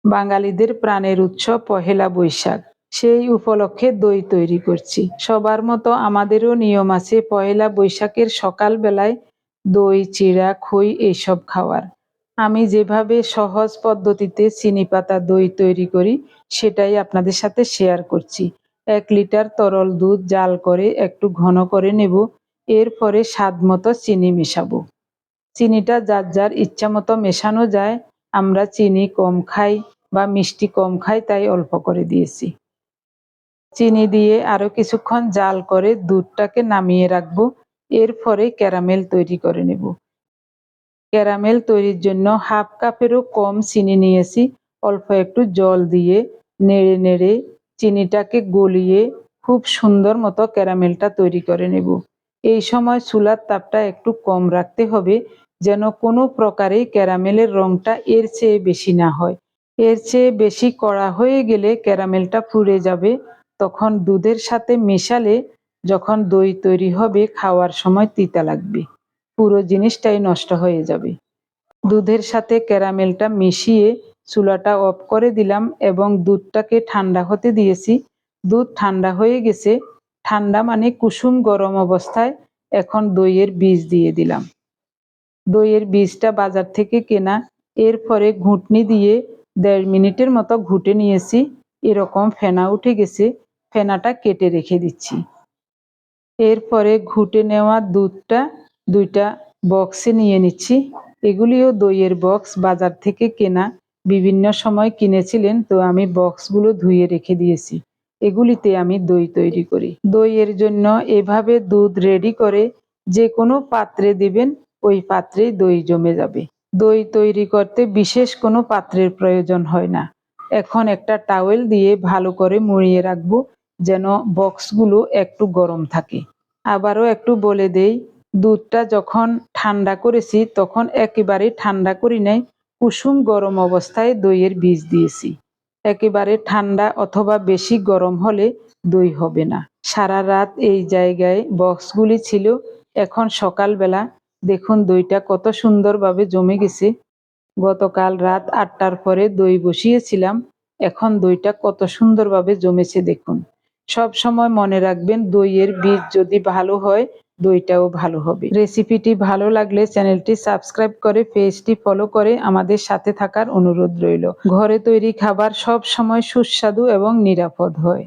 বাঙালিদের প্রাণের উৎসব পহেলা বৈশাখ, সেই উপলক্ষে দই তৈরি করছি। সবার মতো আমাদেরও নিয়ম আছে পহেলা বৈশাখের সকাল বেলায় দই, চিড়া, খই এইসব খাওয়ার। আমি যেভাবে সহজ পদ্ধতিতে চিনি পাতা দই তৈরি করি সেটাই আপনাদের সাথে শেয়ার করছি। 1 লিটার তরল দুধ জাল করে একটু ঘন করে নেব। এরপরে স্বাদ মতো চিনি মেশাবো। চিনিটা যার যার ইচ্ছা মতো মেশানো যায়। আমরা চিনি কম খাই বা মিষ্টি কম খাই, তাই অল্প করে দিয়েছি। চিনি দিয়ে আরো কিছুক্ষণ জাল করে দুধটাকে নামিয়ে রাখবো। এরপরে ক্যারামেল তৈরি করে নেব। ক্যারামেল তৈরির জন্য 1/2 কাপেরও কম চিনি নিয়েছি। অল্প একটু জল দিয়ে নেড়ে নেড়ে চিনিটাকে গলিয়ে খুব সুন্দর মতো ক্যারামেলটা তৈরি করে নেব। এই সময় চুলার তাপটা একটু কম রাখতে হবে, যেন কোনো প্রকারেই ক্যারামেলের রংটা এর চেয়ে বেশি না হয়। এর চেয়ে বেশি কড়া হয়ে গেলে ক্যারামেলটা পুড়ে যাবে। তখন দুধের সাথে মেশালে যখন দই তৈরি হবে খাওয়ার সময় তিতা লাগবে, পুরো জিনিসটাই নষ্ট হয়ে যাবে। দুধের সাথে ক্যারামেলটা মিশিয়ে চুলাটা অফ করে দিলাম এবং দুধটাকে ঠান্ডা হতে দিয়েছি। দুধ ঠান্ডা হয়ে গেছে। ঠান্ডা মানে কুসুম গরম অবস্থায় এখন দইয়ের বীজ দিয়ে দিলাম। দইয়ের বীজটা বাজার থেকে কেনা। এরপরে ঘুটনি দিয়ে 1.5 মিনিটের মতো ঘুটে নিয়েছি। এরকম ফেনা উঠে গেছে। ফেনাটা কেটে রেখে দিচ্ছি। এরপরে ঘুটে নেওয়া দুধটা 2টা বক্সে নিয়ে নিচ্ছি। এগুলিও দইয়ের বক্স, বাজার থেকে কেনা। বিভিন্ন সময় কিনেছিলেন, তো আমি বক্সগুলো ধুয়ে রেখে দিয়েছি। এগুলিতে আমি দই তৈরি করি। দইয়ের জন্য এভাবে দুধ রেডি করে যে কোনো পাত্রে দিবেন, ওই পাত্রেই দই জমে যাবে। দই তৈরি করতে বিশেষ কোনো পাত্রের প্রয়োজন হয় না। এখন একটা টাওয়েল দিয়ে ভালো করে মুড়িয়ে রাখবো, যেন বক্সগুলো একটু গরম থাকে। আবারও একটু বলে দেই, দুধটা যখন ঠান্ডা করেছি তখন একেবারে ঠান্ডা করি নাই, কুসুম গরম অবস্থায় দইয়ের বীজ দিয়েছি। একেবারে ঠান্ডা অথবা বেশি গরম হলে দই হবে না। সারা রাত এই জায়গায় বক্সগুলি ছিল। এখন সকালবেলা দেখুন দইটা কত সুন্দরভাবে জমে গেছে। গতকাল রাত 8টার পরে দই বসিয়েছিলাম। এখন দইটা কত সুন্দরভাবে জমেছে দেখুন। সব সময় মনে রাখবেন, দইয়ের বীজ যদি ভালো হয় দইটাও ভালো হবে। রেসিপিটি ভালো লাগলে চ্যানেলটি সাবস্ক্রাইব করে পেজটি ফলো করে আমাদের সাথে থাকার অনুরোধ রইল। ঘরে তৈরি খাবার সব সময় সুস্বাদু এবং নিরাপদ হয়।